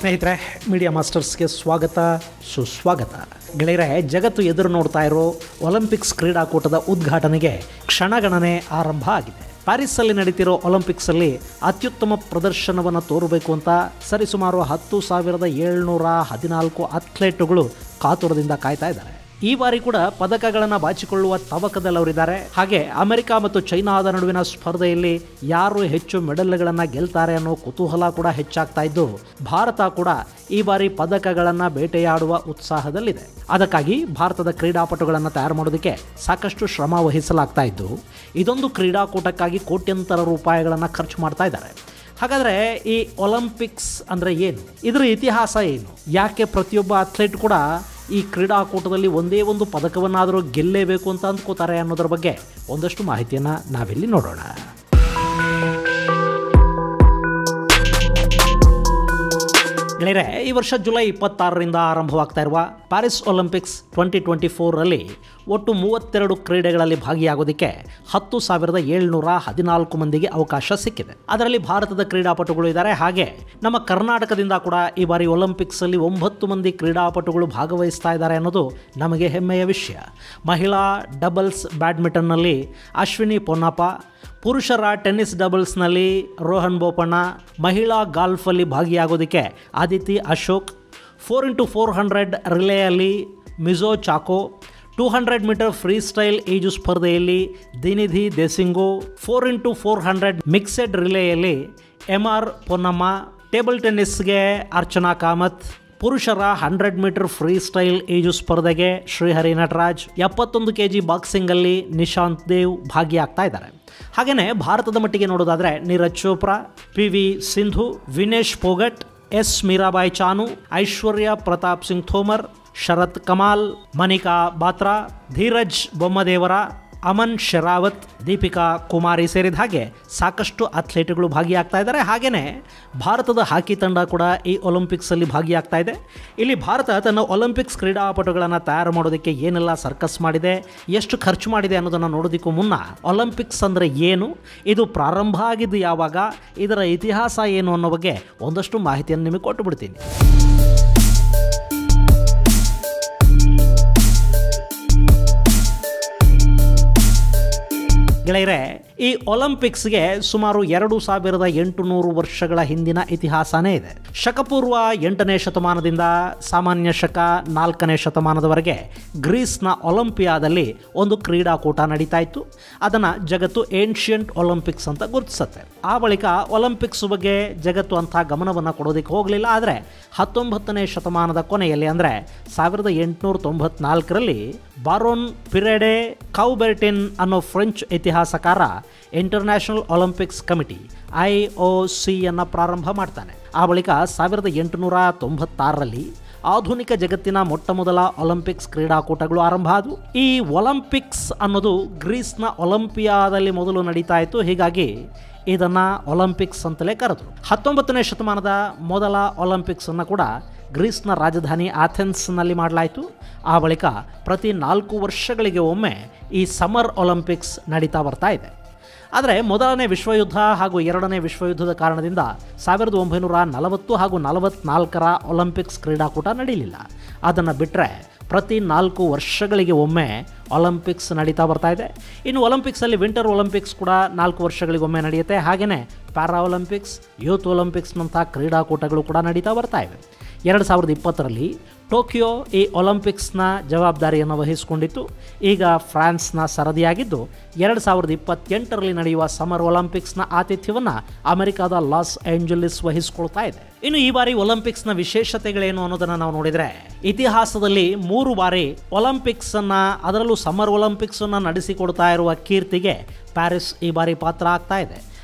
ಸ್ನೇಹಿತರೆ, ಮೀಡಿಯಾ ಮಾಸ್ಟರ್ಸ್ಗೆ ಸ್ವಾಗತ ಸುಸ್ವಾಗತ. ಗೆಳೆಯರೆ, ಜಗತ್ತು ಎದುರು ನೋಡ್ತಾ ಇರೋ ಒಲಿಂಪಿಕ್ಸ್ ಕ್ರೀಡಾಕೂಟದ ಉದ್ಘಾಟನೆಗೆ ಕ್ಷಣಗಣನೆ ಆರಂಭ ಆಗಿದೆ. ಪ್ಯಾರಿಸ್ಸಲ್ಲಿ ನಡೀತಿರೋ ಒಲಿಂಪಿಕ್ಸಲ್ಲಿ ಅತ್ಯುತ್ತಮ ಪ್ರದರ್ಶನವನ್ನು ತೋರಬೇಕು ಅಂತ ಸರಿಸುಮಾರು 10,714 ಅಥ್ಲೇಟುಗಳು ಕಾತುರದಿಂದ ಕಾಯ್ತಾ ಇದ್ದಾರೆ. ಈ ಬಾರಿ ಕೂಡ ಪದಕಗಳನ್ನು ಬಾಚಿಕೊಳ್ಳುವ ತವಕದಲ್ಲವರಿದ್ದಾರೆ. ಹಾಗೆ ಅಮೆರಿಕ ಮತ್ತು ಚೈನಾದ ನಡುವಿನ ಸ್ಪರ್ಧೆಯಲ್ಲಿ ಯಾರು ಹೆಚ್ಚು ಮೆಡಲ್ಗಳನ್ನು ಗೆಲ್ತಾರೆ ಅನ್ನೋ ಕುತೂಹಲ ಕೂಡ ಹೆಚ್ಚಾಗ್ತಾ ಇದ್ದು, ಭಾರತ ಕೂಡ ಈ ಬಾರಿ ಪದಕಗಳನ್ನು ಬೇಟೆಯಾಡುವ ಉತ್ಸಾಹದಲ್ಲಿದೆ. ಅದಕ್ಕಾಗಿ ಭಾರತದ ಕ್ರೀಡಾಪಟುಗಳನ್ನು ತಯಾರು ಮಾಡೋದಕ್ಕೆ ಸಾಕಷ್ಟು ಶ್ರಮ ವಹಿಸಲಾಗ್ತಾ ಇದ್ದು, ಇದೊಂದು ಕ್ರೀಡಾಕೂಟಕ್ಕಾಗಿ ಕೋಟ್ಯಂತರ ರೂಪಾಯಿಗಳನ್ನು ಖರ್ಚು ಮಾಡ್ತಾ ಇದ್ದಾರೆ. ಹಾಗಾದರೆ ಈ ಒಲಿಂಪಿಕ್ಸ್ ಅಂದರೆ ಏನು? ಇದರ ಇತಿಹಾಸ ಏನು? ಯಾಕೆ ಪ್ರತಿಯೊಬ್ಬ ಅಥ್ಲೇಟ್ ಕೂಡ ಈ ಕ್ರೀಡಾಕೂಟದಲ್ಲಿ ಒಂದೇ ಒಂದು ಪದಕವನ್ನಾದರೂ ಗೆಲ್ಲೇಬೇಕು ಅಂತ ಅಂದ್ಕೋತಾರೆ ಅನ್ನೋದ್ರ ಬಗ್ಗೆ ಒಂದಷ್ಟು ಮಾಹಿತಿಯನ್ನು ನಾವಿಲ್ಲಿ ನೋಡೋಣ. ಗೆಳೆಯರೆ, ಈ ವರ್ಷ ಜುಲೈ 26ರಿಂದ ಆರಂಭವಾಗ್ತಾ ಇರುವ ಪ್ಯಾರಿಸ್ ಒಲಿಂಪಿಕ್ಸ್ 2024ರಲ್ಲಿ ಒಟ್ಟು 32 ಕ್ರೀಡೆಗಳಲ್ಲಿ ಭಾಗಿಯಾಗೋದಕ್ಕೆ 10,714 ಮಂದಿಗೆ ಅವಕಾಶ ಸಿಕ್ಕಿದೆ. ಅದರಲ್ಲಿ ಭಾರತದ ಕ್ರೀಡಾಪಟುಗಳು ಇದ್ದಾರೆ. ಹಾಗೆ ನಮ್ಮ ಕರ್ನಾಟಕದಿಂದ ಕೂಡ ಈ ಬಾರಿ ಒಲಿಂಪಿಕ್ಸಲ್ಲಿ 9 ಮಂದಿ ಕ್ರೀಡಾಪಟುಗಳು ಭಾಗವಹಿಸ್ತಾ ಇದ್ದಾರೆ ಅನ್ನೋದು ನಮಗೆ ಹೆಮ್ಮೆಯ ವಿಷಯ. ಮಹಿಳಾ ಡಬಲ್ಸ್ ಬ್ಯಾಡ್ಮಿಂಟನ್ನಲ್ಲಿ ಅಶ್ವಿನಿ ಪೊನ್ನಪ್ಪ, ಪುರುಷರ ಟೆನ್ನಿಸ್ ಡಬಲ್ಸ್ನಲ್ಲಿ ರೋಹನ್ ಬೋಪಣ್ಣ, ಮಹಿಳಾ ಗಾಲ್ಫಲ್ಲಿ ಭಾಗಿಯಾಗೋದಕ್ಕೆ ಆದಿತಿ ಅಶೋಕ್, 4x400 ರಿಲೇಯಲ್ಲಿ Mijo Chacko, 200 metre freestyle ಈಜು ಸ್ಪರ್ಧೆಯಲ್ಲಿ ದಿನಿಧಿ ದೇಸಿಂಗೋ, 4x400 ಮಿಕ್ಸೆಡ್ ರಿಲೇಯಲ್ಲಿ MR ಪೊನ್ನಮ್ಮ, ಟೇಬಲ್ ಟೆನ್ನಿಸ್ಗೆ ಅರ್ಚನಾ ಕಾಮತ್, ಪುರುಷರ 100 ಮೀಟರ್ ಫ್ರೀ ಸ್ಟೈಲ್ ಈಜು ಸ್ಪರ್ಧೆಗೆ ಶ್ರೀಹರಿ ನಟರಾಜ್, 71 kg ಬಾಕ್ಸಿಂಗಲ್ಲಿ ನಿಶಾಂತ್ ದೇವ್ ಭಾಗಿಯಾಗ್ತಾ ಇದ್ದಾರೆ. ಹಾಗೆಯೇ ಭಾರತದ ಮಟ್ಟಿಗೆ ನೋಡೋದಾದರೆ ನೀರಜ್ ಚೋಪ್ರಾ, PV ಸಿಂಧು, ವಿನೇಶ್ ಫೋಗಟ್, S ಮೀರಾಬಾಯಿ ಚಾನು, ಐಶ್ವರ್ಯ ಪ್ರತಾಪ್ ಸಿಂಗ್ ಥೋಮರ್, ಶರತ್ ಕಮಾಲ್, ಮನಿಕಾ ಬಾತ್ರಾ, ಧೀರಜ್ ಬೊಮ್ಮದೇವರ, ಅಮನ್ ಶೆರಾವತ್, ದೀಪಿಕಾ ಕುಮಾರಿ ಸೇರಿದ ಹಾಗೆ ಸಾಕಷ್ಟು ಅಥ್ಲೇಟ್ಗಳು ಭಾಗಿಯಾಗ್ತಾ ಇದ್ದಾರೆ. ಹಾಗೆಯೇ ಭಾರತದ ಹಾಕಿ ತಂಡ ಕೂಡ ಈ ಒಲಿಂಪಿಕ್ಸಲ್ಲಿ ಭಾಗಿಯಾಗ್ತಾ ಇದೆ. ಇಲ್ಲಿ ಭಾರತ ತನ್ನ ಒಲಿಂಪಿಕ್ಸ್ ಕ್ರೀಡಾಪಟುಗಳನ್ನು ತಯಾರು ಮಾಡೋದಕ್ಕೆ ಏನೆಲ್ಲ ಸರ್ಕಸ್ ಮಾಡಿದೆ, ಎಷ್ಟು ಖರ್ಚು ಮಾಡಿದೆ ಅನ್ನೋದನ್ನು ನೋಡೋದಕ್ಕೂ ಮುನ್ನ ಒಲಿಂಪಿಕ್ಸ್ ಅಂದರೆ ಏನು, ಇದು ಪ್ರಾರಂಭ ಆಗಿದ್ದು ಯಾವಾಗ, ಇದರ ಇತಿಹಾಸ ಏನು ಅನ್ನೋ ಬಗ್ಗೆ ಒಂದಷ್ಟು ಮಾಹಿತಿಯನ್ನು ನಿಮಗೆ ಕೊಟ್ಟು ಬಿಡ್ತೀನಿ. ಗೆಳೆಯರೆ, ಈ ಒಲಿಂಪಿಕ್ಸ್ಗೆ ಸುಮಾರು 2,800 ವರ್ಷಗಳ ಹಿಂದಿನ ಇತಿಹಾಸನೇ ಇದೆ. ಶಕಪೂರ್ವ 8ನೇ ಶತಮಾನದಿಂದ ಸಾಮಾನ್ಯ ಶಕ 4ನೇ ಶತಮಾನದವರೆಗೆ ಗ್ರೀಸ್ನ ಒಲಿಂಪಿಯಾದಲ್ಲಿ ಒಂದು ಕ್ರೀಡಾಕೂಟ ನಡೀತಾ ಇತ್ತು. ಅದನ್ನು ಜಗತ್ತು ಏನ್ಷಿಯಂಟ್ ಒಲಿಂಪಿಕ್ಸ್ ಅಂತ ಗುರುತಿಸುತ್ತೆ. ಆ ಬಳಿಕ ಒಲಿಂಪಿಕ್ಸ್ ಬಗ್ಗೆ ಜಗತ್ತು ಅಂಥ ಗಮನವನ್ನು ಕೊಡೋದಕ್ಕೆ ಹೋಗಲಿಲ್ಲ. ಆದರೆ 19ನೇ ಶತಮಾನದ ಕೊನೆಯಲ್ಲಿ ಅಂದರೆ 1894ರಲ್ಲಿ ಬಾರೋನ್ ಪಿರೆಡೆ ಕೌಬೆರ್ಟಿನ್ ಅನ್ನೋ ಫ್ರೆಂಚ್ ಇತಿಹಾಸಕಾರ ಇಂಟರ್ನ್ಯಾಷನಲ್ ಒಲಿಂಪಿಕ್ಸ್ ಕಮಿಟಿ IOC ಅನ್ನು ಪ್ರಾರಂಭ ಮಾಡ್ತಾನೆ. ಆ ಬಳಿಕ 1896ರಲ್ಲಿ ಆಧುನಿಕ ಜಗತ್ತಿನ ಮೊಟ್ಟಮೊದಲ ಒಲಿಂಪಿಕ್ಸ್ ಕ್ರೀಡಾಕೂಟಗಳು ಆರಂಭ ಆದವು. ಈ ಒಲಿಂಪಿಕ್ಸ್ ಅನ್ನೋದು ಗ್ರೀಸ್ನ ಒಲಿಂಪಿಯಾದಲ್ಲಿ ಮೊದಲು ನಡೀತಾ ಇತ್ತು. ಹೀಗಾಗಿ ಇದನ್ನು ಒಲಿಂಪಿಕ್ಸ್ ಅಂತಲೇ ಕರೆದರು. 19ನೇ ಶತಮಾನದ ಮೊದಲ ಒಲಿಂಪಿಕ್ಸ್ ಅನ್ನು ಕೂಡ ಗ್ರೀಸ್ನ ರಾಜಧಾನಿ ಅಥೆನ್ಸ್ನಲ್ಲಿ ಮಾಡಲಾಯಿತು. ಆ ಬಳಿಕ ಪ್ರತಿ 4 ವರ್ಷಗಳಿಗೆ ಒಮ್ಮೆ ಈ ಸಮ್ಮರ್ ಒಲಿಂಪಿಕ್ಸ್ ನಡೀತಾ ಬರ್ತಾ ಇದೆ. ಆದರೆ ಮೊದಲನೇ ವಿಶ್ವಯುದ್ಧ ಹಾಗೂ ಎರಡನೇ ವಿಶ್ವಯುದ್ಧದ ಕಾರಣದಿಂದ 1940 ಹಾಗೂ 44ರ ಒಲಿಂಪಿಕ್ಸ್ ಕ್ರೀಡಾಕೂಟ ನಡೀಲಿಲ್ಲ. ಅದನ್ನು ಬಿಟ್ಟರೆ ಪ್ರತಿ 4 ವರ್ಷಗಳಿಗೆ ಒಮ್ಮೆ ಒಲಿಂಪಿಕ್ಸ್ ನಡೀತಾ ಬರ್ತಾ ಇದೆ. ಇನ್ನು ಒಲಿಂಪಿಕ್ಸಲ್ಲಿ ವಿಂಟರ್ ಒಲಿಂಪಿಕ್ಸ್ ಕೂಡ 4 ವರ್ಷಗಳಿಗೊಮ್ಮೆ ನಡೆಯುತ್ತೆ. ಹಾಗೆಯೇ ಪ್ಯಾರಾ ಒಲಿಂಪಿಕ್ಸ್, ಯೂತ್ ಒಲಿಂಪಿಕ್ಸ್ನಂಥ ಕ್ರೀಡಾಕೂಟಗಳು ಕೂಡ ನಡೀತಾ ಬರ್ತಾ ಇವೆ. 2020ರಲ್ಲಿ ಟೋಕಿಯೋ ಈ ಒಲಿಂಪಿಕ್ಸ್ನ ಜವಾಬ್ದಾರಿಯನ್ನು ವಹಿಸಿಕೊಂಡಿತ್ತು. ಈಗ ಫ್ರಾನ್ಸ್ನ ಸರದಿಯಾಗಿದ್ದು 2028ರಲ್ಲಿ ನಡೆಯುವ ಸಮ್ಮರ್ ಒಲಿಂಪಿಕ್ಸ್ನ ಆತಿಥ್ಯವನ್ನು ಅಮೆರಿಕದ ಲಾಸ್ ಏಂಜಲೀಸ್ ವಹಿಸಿಕೊಳ್ತಾ ಇದೆ. ಇನ್ನು ಈ ಬಾರಿ ಒಲಿಂಪಿಕ್ಸ್ನ ವಿಶೇಷತೆಗಳೇನು ಅನ್ನೋದನ್ನು ನಾವು ನೋಡಿದರೆ, ಇತಿಹಾಸದಲ್ಲಿ 3 ಬಾರಿ ಒಲಿಂಪಿಕ್ಸನ್ನು, ಅದರಲ್ಲೂ ಸಮ್ಮರ್ ಒಲಿಂಪಿಕ್ಸನ್ನು ನಡೆಸಿಕೊಡ್ತಾ ಇರುವ ಕೀರ್ತಿಗೆ ಪ್ಯಾರಿಸ್ ಈ ಬಾರಿ ಪಾತ್ರ ಆಗ್ತಾ ಇದೆ.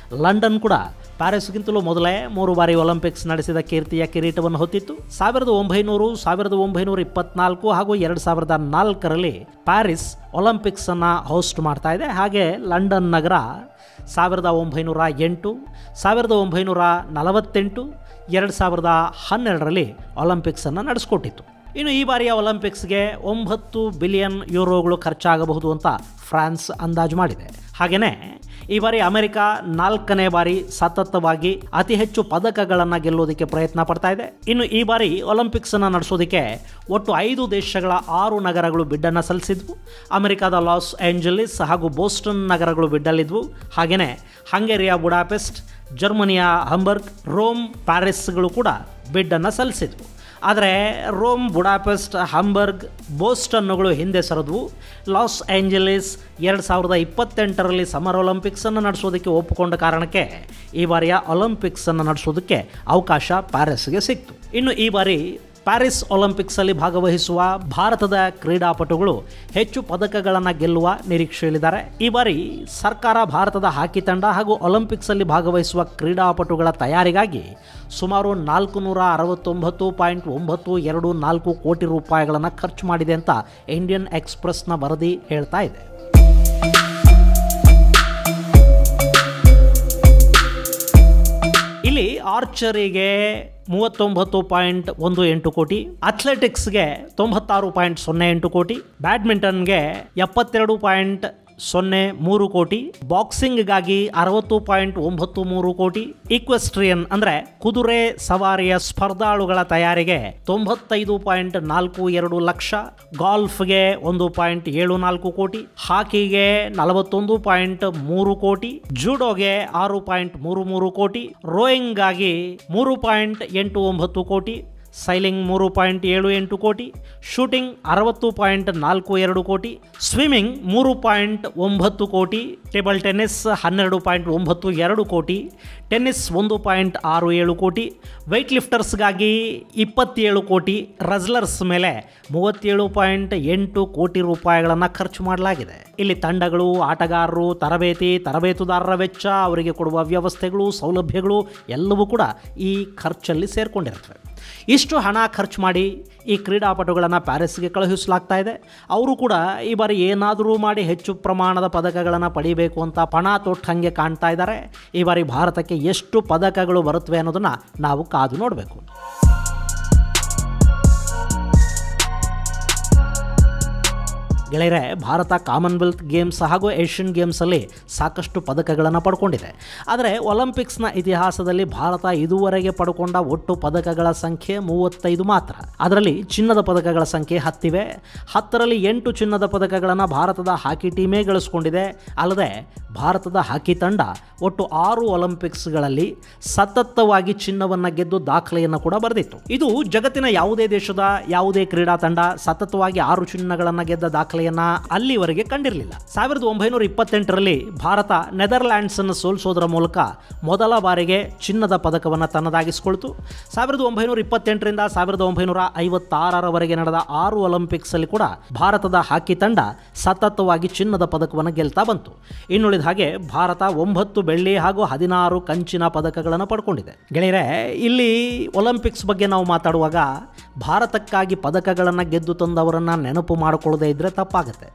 ಲಂಡನ್ ಕೂಡ ಪ್ಯಾರಿಸ್ಗಿಂತಲೂ ಮೊದಲೇ 3 ಬಾರಿ ಒಲಿಂಪಿಕ್ಸ್ ನಡೆಸಿದ ಕೀರ್ತಿಯ ಕಿರೀಟವನ್ನು ಹೊತ್ತಿತ್ತು. 1900, 1924 ಹಾಗೂ 2004ರಲ್ಲಿ ಪ್ಯಾರಿಸ್ ಒಲಿಂಪಿಕ್ಸನ್ನು ಹೋಸ್ಟ್ ಮಾಡ್ತಾ ಇದೆ. ಹಾಗೆ ಲಂಡನ್ ನಗರ 1908, 1948, 2012ರಲ್ಲಿ ಒಲಿಂಪಿಕ್ಸನ್ನು ನಡೆಸಿಕೊಟ್ಟಿತ್ತು. ಇನ್ನು ಈ ಬಾರಿಯ ಒಲಿಂಪಿಕ್ಸ್ಗೆ 9 ಬಿಲಿಯನ್ ಯೂರೋಗಳು ಖರ್ಚಾಗಬಹುದು ಅಂತ ಫ್ರಾನ್ಸ್ ಅಂದಾಜು ಮಾಡಿದೆ. ಹಾಗೆಯೇ ಈ ಬಾರಿ ಅಮೆರಿಕ 4ನೇ ಬಾರಿ ಸತತವಾಗಿ ಅತಿ ಹೆಚ್ಚು ಪದಕಗಳನ್ನು ಗೆಲ್ಲೋದಕ್ಕೆ ಪ್ರಯತ್ನ ಪಡ್ತಾ ಇದೆ. ಇನ್ನು ಈ ಬಾರಿ ಒಲಿಂಪಿಕ್ಸ್ ಅನ್ನು ನಡೆಸೋದಕ್ಕೆ ಒಟ್ಟು 5 ದೇಶಗಳ 6 ನಗರಗಳು ಬಿಡ್ಡನ್ನು ಸಲ್ಲಿಸಿದ್ವು. ಅಮೆರಿಕದ ಲಾಸ್ ಏಂಜಲೀಸ್ ಹಾಗೂ ಬೋಸ್ಟನ್ ನಗರಗಳು ಬಿಡ್ಡಲ್ಲಿದ್ವು. ಹಾಗೆಯೇ ಹಂಗೇರಿಯ ಬುಡಾಪೆಸ್ಟ್, ಜರ್ಮನಿಯ ಹಂಬರ್ಗ್, ರೋಮ್, ಪ್ಯಾರಿಸ್ಗಳು ಕೂಡ ಬಿಡ್ಡನ್ನು ಸಲ್ಲಿಸಿದ್ವು. ಆದರೆ ರೋಮ್, ಬುಡಾಪೆಸ್ಟ್, ಹಂಬರ್ಗ್, ಬೋಸ್ಟನ್ನುಗಳು ಹಿಂದೆ ಸರಿದ್ವು. ಲಾಸ್ ಏಂಜಲೀಸ್ 2028ರಲ್ಲಿ ಸಮರ್ ಒಲಿಂಪಿಕ್ಸನ್ನು ನಡೆಸೋದಕ್ಕೆ ಒಪ್ಪಿಕೊಂಡ ಕಾರಣಕ್ಕೆ ಈ ಬಾರಿಯ ಒಲಿಂಪಿಕ್ಸನ್ನು ನಡೆಸೋದಕ್ಕೆ ಅವಕಾಶ ಪ್ಯಾರಿಸ್ಗೆ ಸಿಕ್ತು. ಇನ್ನು ಈ ಬಾರಿ ಪ್ಯಾರಿಸ್ ಒಲಿಂಪಿಕ್ಸಲ್ಲಿ ಭಾಗವಹಿಸುವ ಭಾರತದ ಕ್ರೀಡಾಪಟುಗಳು ಹೆಚ್ಚು ಪದಕಗಳನ್ನು ಗೆಲ್ಲುವ ನಿರೀಕ್ಷೆಯಲ್ಲಿದ್ದಾರೆ. ಈ ಬಾರಿ ಸರ್ಕಾರ ಭಾರತದ ಹಾಕಿ ತಂಡ ಹಾಗೂ ಒಲಿಂಪಿಕ್ಸಲ್ಲಿ ಭಾಗವಹಿಸುವ ಕ್ರೀಡಾಪಟುಗಳ ತಯಾರಿಗಾಗಿ ಸುಮಾರು 469.924 ಕೋಟಿ ರೂಪಾಯಿಗಳನ್ನು ಖರ್ಚು ಮಾಡಿದೆ ಅಂತ ಇಂಡಿಯನ್ ಎಕ್ಸ್‌ಪ್ರೆಸ್‌ನ ವರದಿ ಹೇಳ್ತಾ ಇದೆ. ಇಲ್ಲಿ ಆರ್ಚರಿಗೆ 39.18 ಕೋಟಿ, ಅಥ್ಲೆಟಿಕ್ಸ್ಗೆ 96.08 ಕೋಟಿ, ಬ್ಯಾಡ್ಮಿಂಟನ್ಗೆ 72.03 ಕೋಟಿ, ಬಾಕ್ಸಿಂಗ್ಗಾಗಿ 60.93 ಕೋಟಿ, ಈಕ್ವೆಸ್ಟ್ರಿಯನ್ ಅಂದರೆ ಕುದುರೆ ಸವಾರಿಯ ಸ್ಪರ್ಧಾಳುಗಳ ತಯಾರಿಗೆ 95.42 ಲಕ್ಷ, ಗಾಲ್ಫ್ಗೆ 1.74 ಕೋಟಿ, ಹಾಕಿಗೆ 41.3 ಕೋಟಿ, ಜೂಡೋಗೆ 6.33 ಕೋಟಿ, ರೋಯಿಂಗ್ಗಾಗಿ 3.89 ಕೋಟಿ, ಸೈಲಿಂಗ್ 3.78 ಕೋಟಿ, ಶೂಟಿಂಗ್ 60.42 ಕೋಟಿ, ಸ್ವಿಮ್ಮಿಂಗ್ 3.9 ಕೋಟಿ, ಟೇಬಲ್ ಟೆನ್ನಿಸ್ 12.92 ಕೋಟಿ, ಟೆನ್ನಿಸ್ 1.67 ಕೋಟಿ, ವೆಯ್ಟ್ ಲಿಫ್ಟರ್ಸ್ಗಾಗಿ 27 ಕೋಟಿ, ರಜ್ಲರ್ಸ್ ಮೇಲೆ 37.8 ಕೋಟಿ ರೂಪಾಯಿಗಳನ್ನು ಖರ್ಚು ಮಾಡಲಾಗಿದೆ. ಇಲ್ಲಿ ತಂಡಗಳು, ಆಟಗಾರರು, ತರಬೇತುದಾರರ ವೆಚ್ಚ, ಅವರಿಗೆ ಕೊಡುವ ವ್ಯವಸ್ಥೆಗಳು, ಸೌಲಭ್ಯಗಳು ಎಲ್ಲವೂ ಕೂಡ ಈ ಖರ್ಚಲ್ಲಿ ಸೇರಿಕೊಂಡಿರ್ತವೆ. ಇಷ್ಟು ಹಣ ಖರ್ಚು ಮಾಡಿ ಈ ಕ್ರೀಡಾಪಟುಗಳನ್ನು ಪ್ಯಾರಿಸ್ಗೆ ಕಳುಹಿಸಲಾಗ್ತಾ ಇದೆ. ಅವರು ಕೂಡ ಈ ಬಾರಿ ಏನಾದರೂ ಮಾಡಿ ಹೆಚ್ಚು ಪ್ರಮಾಣದ ಪದಕಗಳನ್ನು ಪಡಿಬೇಕು ಅಂತ ಪಣ ತೊಟ್ಟಂಗೆ ಕಾಣ್ತಾ ಇದ್ದಾರೆ. ಈ ಬಾರಿ ಭಾರತಕ್ಕೆ ಎಷ್ಟು ಪದಕಗಳು ಬರುತ್ತವೆ ಅನ್ನೋದನ್ನು ನಾವು ಕಾದು ನೋಡಬೇಕು. ಗೆಳೆಯರೆ, ಭಾರತ ಕಾಮನ್ವೆಲ್ತ್ ಗೇಮ್ಸ್ ಹಾಗೂ ಏಷ್ಯನ್ ಗೇಮ್ಸಲ್ಲಿ ಸಾಕಷ್ಟು ಪದಕಗಳನ್ನು ಪಡ್ಕೊಂಡಿದೆ. ಆದರೆ ಒಲಿಂಪಿಕ್ಸ್ನ ಇತಿಹಾಸದಲ್ಲಿ ಭಾರತ ಇದುವರೆಗೆ ಪಡ್ಕೊಂಡ ಒಟ್ಟು ಪದಕಗಳ ಸಂಖ್ಯೆ 35 ಮಾತ್ರ. ಅದರಲ್ಲಿ ಚಿನ್ನದ ಪದಕಗಳ ಸಂಖ್ಯೆ 10 ಇವೆ. 10ರಲ್ಲಿ 8 ಚಿನ್ನದ ಪದಕಗಳನ್ನು ಭಾರತದ ಹಾಕಿ ಟೀಮೇ ಗಳಿಸ್ಕೊಂಡಿದೆ. ಅಲ್ಲದೆ ಭಾರತದ ಹಾಕಿ ತಂಡ ಒಟ್ಟು 6 ಒಲಿಂಪಿಕ್ಸ್ಗಳಲ್ಲಿ ಸತತವಾಗಿ ಚಿನ್ನವನ್ನು ಗೆದ್ದು ದಾಖಲೆಯನ್ನು ಕೂಡ ಬರೆದಿತ್ತು. ಇದು ಜಗತ್ತಿನ ಯಾವುದೇ ದೇಶದ ಯಾವುದೇ ಕ್ರೀಡಾ ತಂಡ ಸತತವಾಗಿ 6 ಚಿನ್ನಗಳನ್ನು ಗೆದ್ದ ದಾಖಲೆಯನ್ನು ಅಲ್ಲಿವರೆಗೆ ಕಂಡಿರಲಿಲ್ಲ. 1928ರಲ್ಲಿ ಭಾರತ ನೆದರ್ಲ್ಯಾಂಡ್ಸ್ ಅನ್ನು ಸೋಲಿಸೋದರ ಮೂಲಕ ಮೊದಲ ಬಾರಿಗೆ ಚಿನ್ನದ ಪದಕವನ್ನು ತನ್ನದಾಗಿಸಿಕೊಳ್ತು. 1928ರಿಂದ 1956ರವರೆಗೆ ನಡೆದ 6 ಒಲಿಂಪಿಕ್ಸ್ ಅಲ್ಲಿ ಕೂಡ ಭಾರತದ ಹಾಕಿ ತಂಡ ಸತತವಾಗಿ ಚಿನ್ನದ ಪದಕವನ್ನು ಗೆಲ್ತಾ ಬಂತು. ಇನ್ನುಳಿದ ಹಾಗೆ ಭಾರತ 9 ಬೆಳ್ಳಿ ಹಾಗೂ 16 ಕಂಚಿನ ಪದಕಗಳನ್ನು ಪಡ್ಕೊಂಡಿದೆ. ಗೆಳೆಯರೆ, ಇಲ್ಲಿ ಒಲಿಂಪಿಕ್ಸ್ ಬಗ್ಗೆ ನಾವು ಮಾತಾಡುವಾಗ ಭಾರತಕ್ಕಾಗಿ ಪದಕಗಳನ್ನು ಗೆದ್ದು ತಂದವರನ್ನು ನೆನಪು ಮಾಡಿಕೊಳ್ಳದೆ ಇದ್ದರೆ ತಪ್ಪಾಗುತ್ತೆ.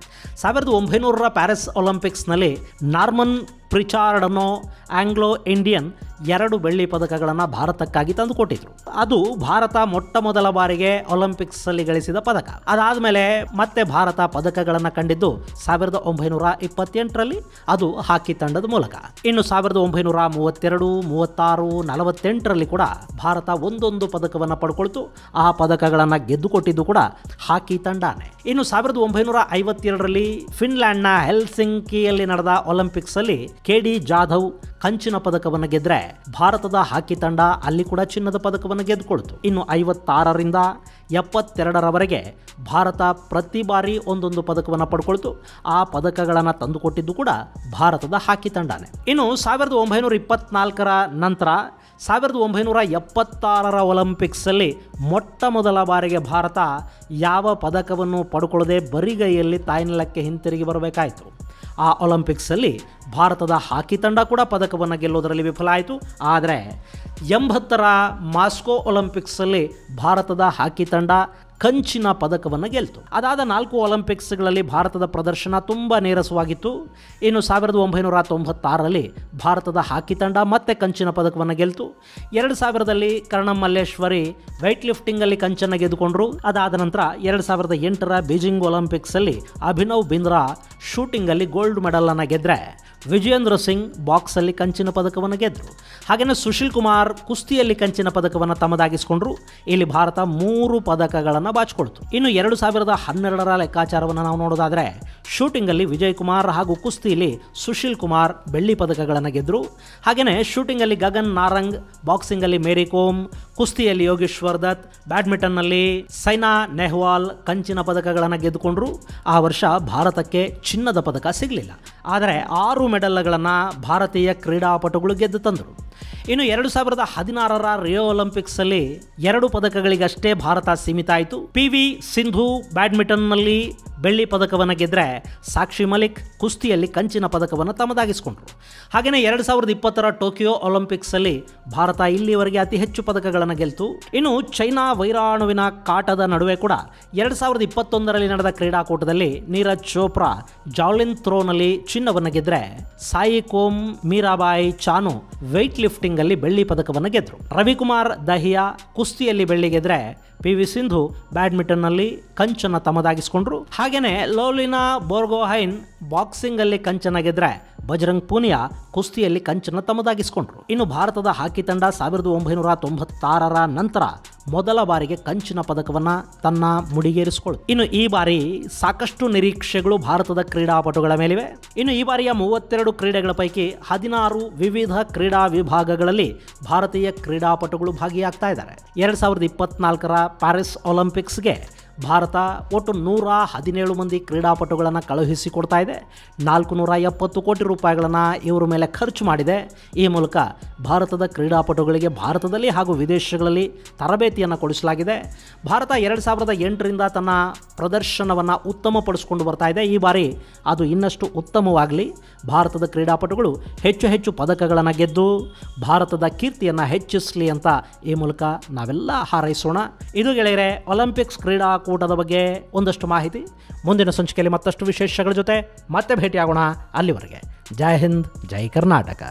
1900ರ ಪ್ಯಾರಿಸ್ ಒಲಿಂಪಿಕ್ಸ್ನಲ್ಲಿ ನಾರ್ಮನ್ ಪ್ರಿಚಾರ್ಡ್ ಅನ್ನೋ ಆಂಗ್ಲೋ ಇಂಡಿಯನ್ 2 ಬೆಳ್ಳಿ ಪದಕಗಳನ್ನು ಭಾರತಕ್ಕಾಗಿ ತಂದುಕೊಟ್ಟಿದ್ರು. ಅದು ಭಾರತ ಮೊಟ್ಟ ಮೊದಲ ಬಾರಿಗೆ ಒಲಿಂಪಿಕ್ಸಲ್ಲಿ ಗಳಿಸಿದ ಪದಕ. ಅದಾದಮೇಲೆ ಮತ್ತೆ ಭಾರತ ಪದಕಗಳನ್ನು ಕಂಡಿದ್ದು 1928ರಲ್ಲಿ, ಅದು ಹಾಕಿ ತಂಡದ ಮೂಲಕ. ಇನ್ನು 1932, 36, 48ರಲ್ಲಿ ಕೂಡ ಭಾರತ ಒಂದೊಂದು ಪದಕವನ್ನು ಪಡ್ಕೊಳ್ತು. ಆ ಪದಕಗಳನ್ನು ಗೆದ್ದುಕೊಟ್ಟಿದ್ದು ಕೂಡ ಹಾಕಿ ತಂಡನೇ. ಇನ್ನು 1952ರಲ್ಲಿ ಫಿನ್ಲ್ಯಾಂಡ್ನ ಹೆಲ್ಸಿಂಕಿಯಲ್ಲಿ ನಡೆದ ಒಲಿಂಪಿಕ್ಸಲ್ಲಿ KD ಜಾಧವ್ ಕಂಚಿನ ಪದಕವನ್ನು ಗೆದ್ರೆ ಭಾರತದ ಹಾಕಿ ತಂಡ ಅಲ್ಲಿ ಕೂಡ ಚಿನ್ನದ ಪದಕವನ್ನು ಗೆದ್ದುಕೊಳ್ತು. ಇನ್ನು 56ರಿಂದ 72ರವರೆಗೆ ಭಾರತ ಪ್ರತಿ ಬಾರಿ ಒಂದೊಂದು ಪದಕವನ್ನು ಪಡ್ಕೊಳ್ತು. ಆ ಪದಕಗಳನ್ನು ತಂದುಕೊಟ್ಟಿದ್ದು ಕೂಡ ಭಾರತದ ಹಾಕಿ ತಂಡನೇ. ಇನ್ನು 1924ರ ನಂತರ 1976ರ ಒಲಿಂಪಿಕ್ಸಲ್ಲಿ ಮೊಟ್ಟ ಮೊದಲ ಬಾರಿಗೆ ಭಾರತ ಯಾವ ಪದಕವನ್ನು ಪಡ್ಕೊಳ್ಳದೆ ಬರಿಗೈಯಲ್ಲಿ ತಾಯ್ನೆಲಕ್ಕೆ ಹಿಂತಿರುಗಿ ಬರಬೇಕಾಯಿತು. ಆ ಒಲಿಂಪಿಕ್ಸಲ್ಲಿ ಭಾರತದ ಹಾಕಿ ತಂಡ ಕೂಡ ಪದಕವನ್ನು ಗೆಲ್ಲೋದರಲ್ಲಿ ವಿಫಲ ಆಯಿತು. ಆದರೆ 80ರ ಮಾಸ್ಕೋ ಒಲಿಂಪಿಕ್ಸಲ್ಲಿ ಭಾರತದ ಹಾಕಿ ತಂಡ ಕಂಚಿನ ಪದಕವನ್ನು ಗೆಲ್ತು. ಅದಾದ 4 ಒಲಿಂಪಿಕ್ಸ್ಗಳಲ್ಲಿ ಭಾರತದ ಪ್ರದರ್ಶನ ತುಂಬ ನೀರಸವಾಗಿತ್ತು. ಇನ್ನು 1996ರಲ್ಲಿ ಭಾರತದ ಹಾಕಿ ತಂಡ ಮತ್ತೆ ಕಂಚಿನ ಪದಕವನ್ನು ಗೆಲ್ತು. 2000ರಲ್ಲಿ ಕರ್ಣಂ ಮಲ್ಲೇಶ್ವರಿ weight ಲಿಫ್ಟಿಂಗಲ್ಲಿ ಕಂಚನ್ನು ಗೆದ್ದುಕೊಂಡ್ರು. ಅದಾದ ನಂತರ 2008ರ ಬೀಜಿಂಗ್ ಒಲಿಂಪಿಕ್ಸಲ್ಲಿ ಅಭಿನವ್ ಬಿಂದ್ರಾ ಶೂಟಿಂಗಲ್ಲಿ ಗೋಲ್ಡ್ ಮೆಡಲನ್ನು ಗೆದ್ದರೆ ವಿಜೇಂದ್ರ ಸಿಂಗ್ ಬಾಕ್ಸಲ್ಲಿ ಕಂಚಿನ ಪದಕವನ್ನು ಗೆದ್ದರು. ಹಾಗೆಯೇ ಸುಶೀಲ್ ಕುಮಾರ್ ಕುಸ್ತಿಯಲ್ಲಿ ಕಂಚಿನ ಪದಕವನ್ನು ತಮ್ಮದಾಗಿಸಿಕೊಂಡ್ರು. ಇಲ್ಲಿ ಭಾರತ 3 ಪದಕಗಳನ್ನು ಬಾಚಿಕೊಳ್ತು. ಇನ್ನು 2012ರ ಲೆಕ್ಕಾಚಾರವನ್ನು ನಾವು ನೋಡೋದಾದರೆ ಶೂಟಿಂಗಲ್ಲಿ ವಿಜಯ್ ಕುಮಾರ್ ಹಾಗೂ ಕುಸ್ತಿಯಲ್ಲಿ ಸುಶೀಲ್ ಕುಮಾರ್ ಬೆಳ್ಳಿ ಪದಕಗಳನ್ನು ಗೆದ್ದರು. ಹಾಗೆಯೇ ಶೂಟಿಂಗಲ್ಲಿ ಗಗನ್ ನಾರಂಗ್, ಬಾಕ್ಸಿಂಗಲ್ಲಿ ಮೇರಿ ಕೋಮ್, ಕುಸ್ತಿಯಲ್ಲಿ ಯೋಗೇಶ್ವರ್ ದತ್, ಬ್ಯಾಡ್ಮಿಂಟನ್ನಲ್ಲಿ ಸೈನಾ ನೆಹ್ವಾಲ್ ಕಂಚಿನ ಪದಕಗಳನ್ನು ಗೆದ್ದುಕೊಂಡ್ರು. ಆ ವರ್ಷ ಭಾರತಕ್ಕೆ ಚಿನ್ನದ ಪದಕ ಸಿಗಲಿಲ್ಲ. ಆದರೆ 6 ಮೆಡಲ್ಗಳನ್ನು ಭಾರತೀಯ ಕ್ರೀಡಾಪಟುಗಳು ಗೆದ್ದು ತಂದರು. ಇನ್ನು 2016ರ ರಿಯೋ ಒಲಿಂಪಿಕ್ಸಲ್ಲಿ 2 ಪದಕಗಳಿಗಷ್ಟೇ ಭಾರತ ಸೀಮಿತ ಆಯಿತು. PV ಸಿಂಧು ಬ್ಯಾಡ್ಮಿಂಟನ್ನಲ್ಲಿ ಬೆಳ್ಳಿ ಪದಕವನ್ನು ಗೆದ್ದರೆ ಸಾಕ್ಷಿ ಮಲಿಕ್ ಕುಸ್ತಿಯಲ್ಲಿ ಕಂಚಿನ ಪದಕವನ್ನು ತಮ್ಮದಾಗಿಸಿಕೊಂಡ್ರು. ಹಾಗೆಯೇ 2020ರ ಟೋಕಿಯೋ ಒಲಿಂಪಿಕ್ಸಲ್ಲಿ ಭಾರತ ಇಲ್ಲಿವರೆಗೆ ಅತಿ ಹೆಚ್ಚು ಪದಕಗಳನ್ನು ಗೆಲ್ತು. ಇನ್ನು ಚೈನಾ ವೈರಾಣುವಿನ ಕಾಟದ ನಡುವೆ ಕೂಡ 2021ರಲ್ಲಿ ನಡೆದ ಕ್ರೀಡಾಕೂಟದಲ್ಲಿ ನೀರಜ್ ಚೋಪ್ರಾ ಜಾವ್ಲಿನ್ ಥ್ರೋನಲ್ಲಿ ಚಿನ್ನವನ್ನು ಗೆದ್ದರೆ ಸಾಯಿ ಕೋಮ್, ಮೀರಾಬಾಯಿ ಚಾನು weight ಲಿಫ್ಟಿಂಗಲ್ಲಿ ಬೆಳ್ಳಿ ಪದಕವನ್ನು ಗೆದ್ದರು. ರವಿಕುಮಾರ್ ದಹಿಯಾ ಕುಸ್ತಿಯಲ್ಲಿ ಬೆಳ್ಳಿ ಗೆದ್ದರೆ PV ಸಿಂಧು ಬ್ಯಾಡ್ಮಿಂಟನ್ನಲ್ಲಿ ಕಂಚನ್ನು ತಮ್ಮದಾಗಿಸಿಕೊಂಡ್ರು. ಹಾಗೆಯೇ ಲೋಲಿನಾ ಬೋರ್ಗೊಹೈನ್ ಬಾಕ್ಸಿಂಗಲ್ಲಿ ಕಂಚನ್ನು ಗೆದ್ದರೆ ಬಜರಂಗ್ ಪೂನಿಯಾ ಕುಸ್ತಿಯಲ್ಲಿ ಕಂಚನ್ನು ತಮ್ಮದಾಗಿಸಿಕೊಂಡ್ರು. ಇನ್ನು ಭಾರತದ ಹಾಕಿ ತಂಡ 1996ರ ನಂತರ ಮೊದಲ ಬಾರಿಗೆ ಕಂಚಿನ ಪದಕವನ್ನು ತನ್ನ ಮುಡಿಗೇರಿಸಿಕೊಳ್ಳು. ಇನ್ನು ಈ ಬಾರಿ ಸಾಕಷ್ಟು ನಿರೀಕ್ಷೆಗಳು ಭಾರತದ ಕ್ರೀಡಾಪಟುಗಳ ಮೇಲಿವೆ. ಇನ್ನು ಈ ಬಾರಿಯ 32 ಕ್ರೀಡೆಗಳ ಪೈಕಿ 16 ವಿವಿಧ ಕ್ರೀಡಾ ವಿಭಾಗಗಳಲ್ಲಿ ಭಾರತೀಯ ಕ್ರೀಡಾಪಟುಗಳು ಭಾಗಿಯಾಗ್ತಾ ಇದ್ದಾರೆ. 2024ರ ಪ್ಯಾರಿಸ್ ಒಲಿಂಪಿಕ್ಸ್ಗೆ ಭಾರತ ಒಟ್ಟು 117 ಮಂದಿ ಕ್ರೀಡಾಪಟುಗಳನ್ನು ಕಳುಹಿಸಿಕೊಡ್ತಾ ಇದೆ. 470 ಕೋಟಿ ರೂಪಾಯಿಗಳನ್ನು ಇವರ ಮೇಲೆ ಖರ್ಚು ಮಾಡಿದೆ. ಈ ಮೂಲಕ ಭಾರತದ ಕ್ರೀಡಾಪಟುಗಳಿಗೆ ಭಾರತದಲ್ಲಿ ಹಾಗೂ ವಿದೇಶಗಳಲ್ಲಿ ತರಬೇತಿಯನ್ನು ಕೊಡಿಸಲಾಗಿದೆ. ಭಾರತ 2008ರಿಂದ ತನ್ನ ಪ್ರದರ್ಶನವನ್ನು ಉತ್ತಮಪಡಿಸಿಕೊಂಡು ಬರ್ತಾ ಇದೆ. ಈ ಬಾರಿ ಅದು ಇನ್ನಷ್ಟು ಉತ್ತಮವಾಗಲಿ, ಭಾರತದ ಕ್ರೀಡಾಪಟುಗಳು ಹೆಚ್ಚು ಹೆಚ್ಚು ಪದಕಗಳನ್ನು ಗೆದ್ದು ಭಾರತದ ಕೀರ್ತಿಯನ್ನು ಹೆಚ್ಚಿಸಲಿ ಅಂತ ಈ ಮೂಲಕ ನಾವೆಲ್ಲ ಹಾರೈಸೋಣ. ಇದು ಗೆಳೆಯರೆ ಒಲಿಂಪಿಕ್ಸ್ ಕ್ರೀಡಾಕೂಟದ ಬಗ್ಗೆ ಒಂದಷ್ಟು ಮಾಹಿತಿ. ಮುಂದಿನ ಸಂಚಿಕೆಯಲ್ಲಿ ಮತ್ತಷ್ಟು ವಿಶೇಷಗಳ ಜೊತೆ ಮತ್ತೆ ಭೇಟಿಯಾಗೋಣ. ಅಲ್ಲಿವರೆಗೆ ಜೈ ಹಿಂದ್, ಜೈ ಕರ್ನಾಟಕ.